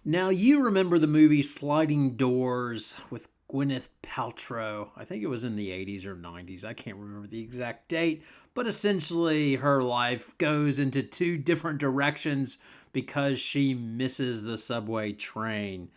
Now, you remember the movie Sliding Doors with Gwyneth Paltrow. I think it was in the 80s or 90s. I can't remember the exact date. But essentially, her life goes into two different directions because she misses the subway train.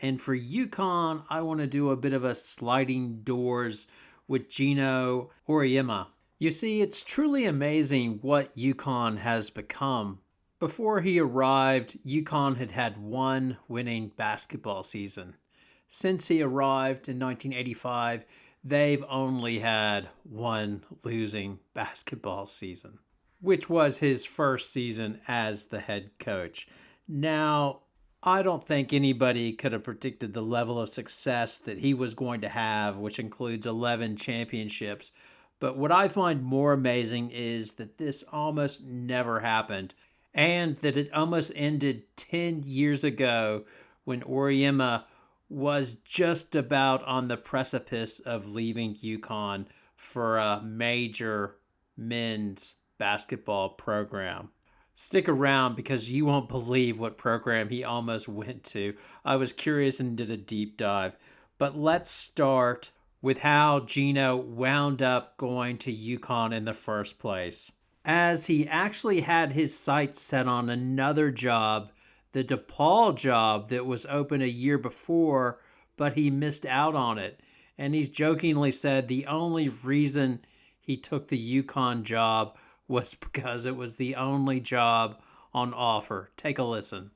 And for UConn, I want to do a bit of a sliding doors with Geno Auriemma. You see, it's truly amazing what UConn has become. Before he arrived, UConn had had one winning basketball season. Since he arrived in 1985, they've only had one losing basketball season, which was his first season as the head coach. Now, I don't think anybody could have predicted the level of success that he was going to have, which includes 11 championships. But what I find more amazing is that this almost never happened, and that it almost ended 10 years ago when Auriemma was just about on the precipice of leaving UConn for a major men's basketball program. Stick around because you won't believe what program he almost went to. I was curious and did a deep dive. But let's start with how Geno wound up going to UConn in the first place, as he actually had his sights set on another job, the DePaul job that was open a year before, but he missed out on it. And he's jokingly said the only reason he took the UConn job was because it was the only job on offer. Take a listen.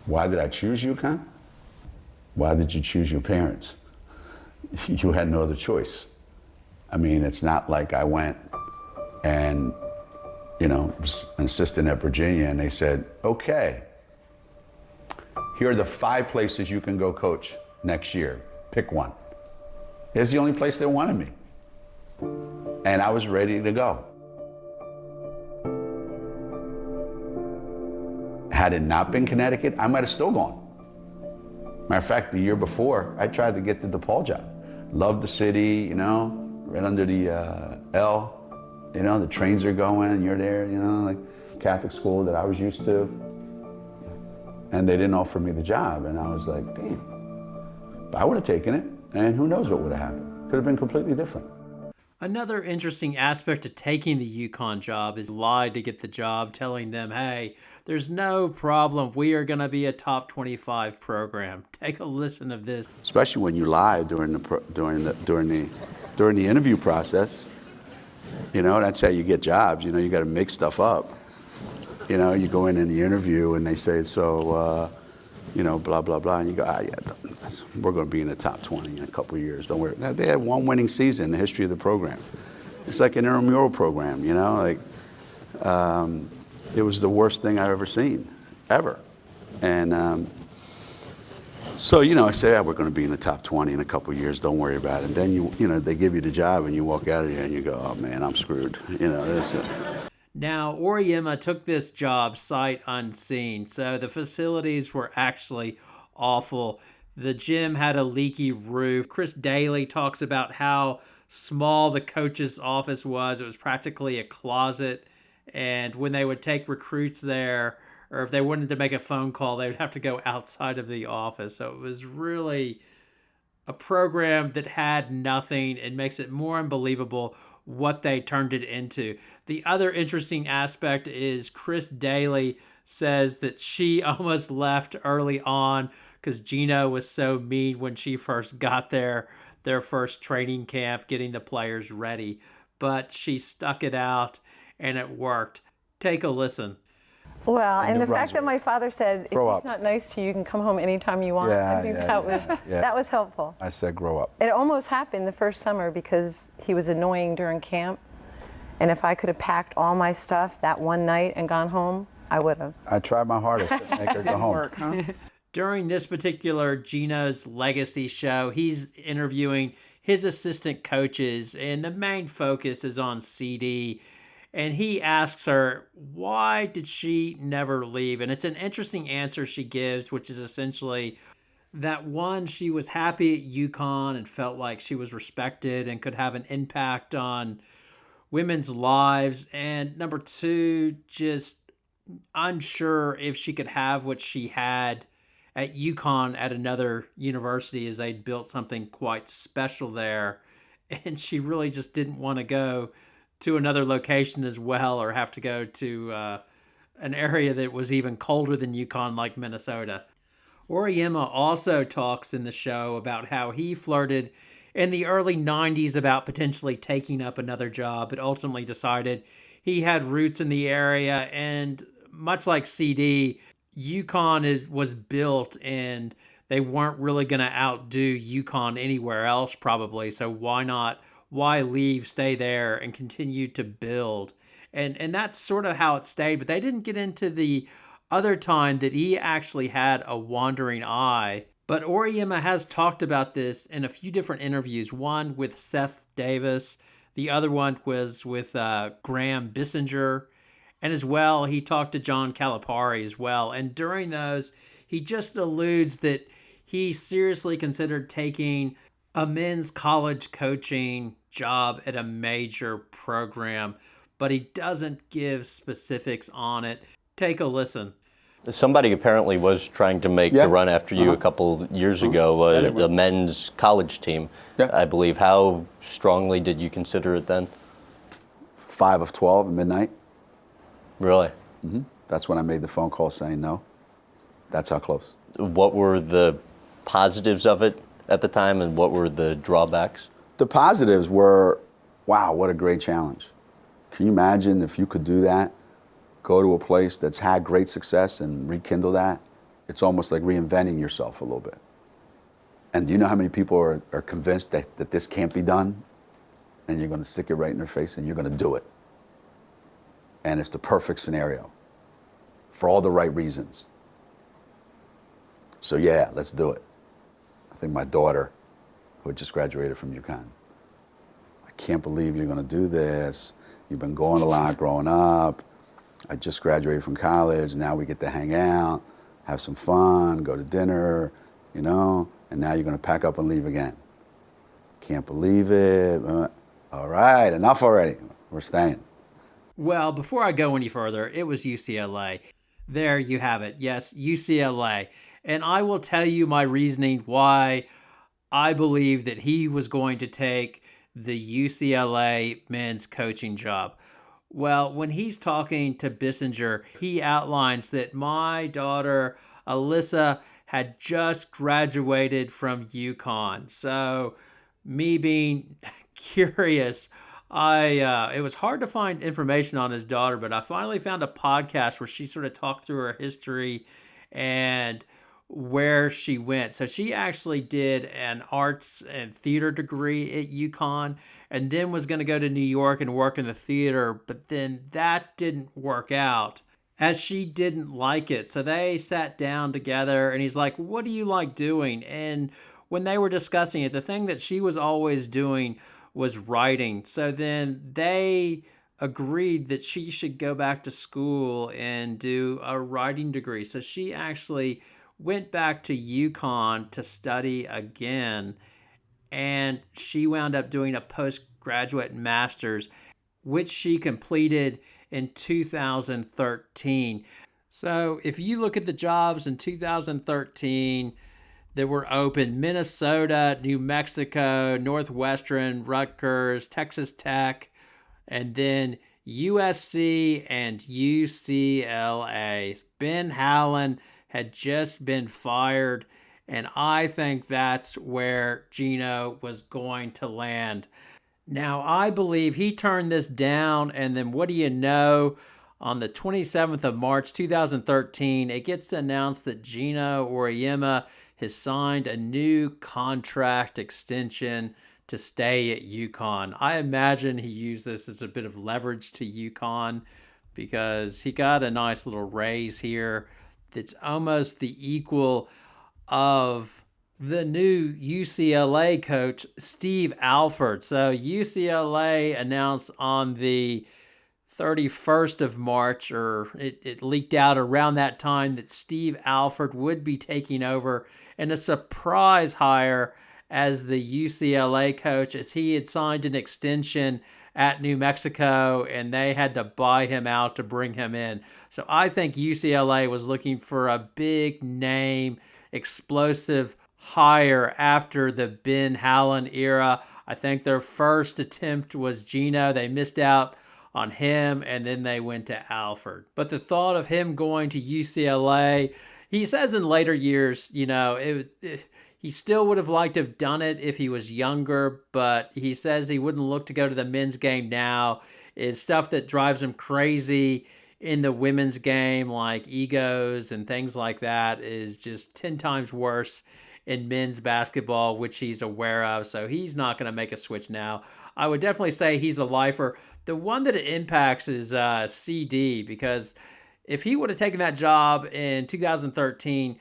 Why did I choose UConn? Why did you choose your parents? You had no other choice. I mean, it's not like I went and, was an assistant at Virginia and they said, okay, here are the 5 places you can go coach next year. Pick one. It's the only place they wanted me. And I was ready to go. Had it not been Connecticut, I might have still gone. Matter of fact, the year before, I tried to get the DePaul job. Loved the city, right under the L. The trains are going, you're there, like Catholic school that I was used to. And they didn't offer me the job, and I was like, damn. But I would have taken it, and who knows what would have happened. Could have been completely different. Another interesting aspect of taking the UConn job is lied to get the job, telling them, hey, there's no problem. We are going to be a top 25 program. Take a listen of this. Especially when you lie during the interview process. That's how you get jobs. You got to make stuff up. You go in the interview and they say, so, blah, blah, blah. And you go, we're going to be in the top 20 in a couple of years. Don't worry. Now, they had one winning season in the history of the program. It's like an intramural program, it was the worst thing I've ever seen, ever. And so, I say, we're going to be in the top 20 in a couple of years. Don't worry about it. And then, they give you the job and you walk out of there and you go, oh, man, I'm screwed. That's it. Now, Auriemma took this job sight unseen, so the facilities were actually awful. The gym had a leaky roof. Chris Dailey talks about how small the coach's office was. It was practically a closet, and when they would take recruits there, or if they wanted to make a phone call, they would have to go outside of the office. So it was really a program that had nothing. It makes it more unbelievable what they turned it into. The other interesting aspect is Chris Dailey says that she almost left early on because Geno was so mean when she first got there, their first training camp, getting the players ready. But she stuck it out and it worked. Take a listen. Well, and the fact that my father said, if he's not nice to you, you can come home anytime you want. I think that was helpful. I said, grow up. It almost happened the first summer because he was annoying during camp. And if I could have packed all my stuff that one night and gone home, I would have. I tried my hardest to make her go home. Work, huh? During this particular Geno's Legacy show, he's interviewing his assistant coaches, and the main focus is on CD. And he asks her, why did she never leave? And it's an interesting answer she gives, which is essentially that, one, she was happy at UConn and felt like she was respected and could have an impact on women's lives. And number 2, just unsure if she could have what she had at UConn at another university, as they'd built something quite special there. And she really just didn't want to go to another location as well, or have to go to an area that was even colder than UConn, like Minnesota. Auriemma also talks in the show about how he flirted in the early 90s about potentially taking up another job, but ultimately decided he had roots in the area. And much like CD, was built, and they weren't really going to outdo UConn anywhere else, probably. So why not? Why leave, stay there, and continue to build? And that's sort of how it stayed. But they didn't get into the other time that he actually had a wandering eye. But Auriemma has talked about this in a few different interviews. One with Seth Davis, the other one was with Graham Bissinger, and as well he talked to John Calipari as well. And during those, he just alludes that he seriously considered taking a men's college coaching job at a major program, but he doesn't give specifics on it. Take a listen. Somebody apparently was trying to make the run after you a couple years ago, the men's college team, I believe. How strongly did you consider it then? 5 of 12 at midnight. Really? That's when I made the phone call saying no. That's how close. What were the positives of it at the time, and what were the drawbacks? The positives were, wow, what a great challenge. Can you imagine if you could do that? Go to a place that's had great success and rekindle that? It's almost like reinventing yourself a little bit. And do you know how many people are convinced that this can't be done? And you're going to stick it right in their face and you're going to do it. And it's the perfect scenario for all the right reasons. So yeah, let's do it. I think my daughter, who had just graduated from UConn, I can't believe you're going to do this. You've been going a lot growing up. I just graduated from college. Now we get to hang out, have some fun, go to dinner, you know, and now you're going to pack up and leave again. Can't believe it. All right, enough already. We're staying. Well, before I go any further, it was UCLA. There you have it. Yes, UCLA. And I will tell you my reasoning why I believe that he was going to take the UCLA men's coaching job. Well, when he's talking to Bissinger, he outlines that my daughter, Alyssa, had just graduated from UConn. So, me being curious, it was hard to find information on his daughter, but I finally found a podcast where she sort of talked through her history and where she went. So she actually did an arts and theater degree at UConn, and then was going to go to New York and work in the theater, but then that didn't work out, as she didn't like it. So they sat down together, and he's like, what do you like doing? And when they were discussing it, the thing that she was always doing was writing. So then they agreed that she should go back to school and do a writing degree. So she actually went back to UConn to study again, and she wound up doing a postgraduate master's, which she completed in 2013. So if you look at the jobs in 2013 that were open: Minnesota, New Mexico, Northwestern, Rutgers, Texas Tech, and then USC and UCLA. Ben Howland had just been fired, and I think that's where Geno was going to land. Now, I believe he turned this down, and then what do you know? On the 27th of March 2013, it gets announced that Geno Auriemma has signed a new contract extension to stay at UConn. I imagine he used this as a bit of leverage to UConn, because he got a nice little raise here that's almost the equal of the new UCLA coach, Steve Alford. So UCLA announced on the 31st of March, or it leaked out around that time, that Steve Alford would be taking over in a surprise hire as the UCLA coach, as he had signed an extension at New Mexico, and they had to buy him out to bring him in. So I think UCLA was looking for a big name explosive hire after the Ben Hallen era. I think their first attempt was Geno. They missed out on him, and then they went to Alford. But the thought of him going to UCLA, he says in later years, he still would have liked to have done it if he was younger, but he says he wouldn't look to go to the men's game now. It's stuff that drives him crazy in the women's game, like egos and things like that, is just 10 times worse in men's basketball, which he's aware of. So he's not going to make a switch now. I would definitely say he's a lifer. The one that it impacts is CD, because if he would have taken that job in 2013,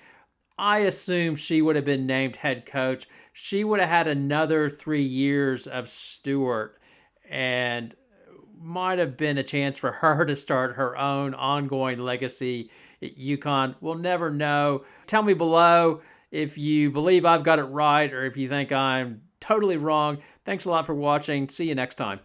I assume she would have been named head coach. She would have had another 3 years of Stewart, and might have been a chance for her to start her own ongoing legacy at UConn. We'll never know. Tell me below if you believe I've got it right or if you think I'm totally wrong. Thanks a lot for watching. See you next time.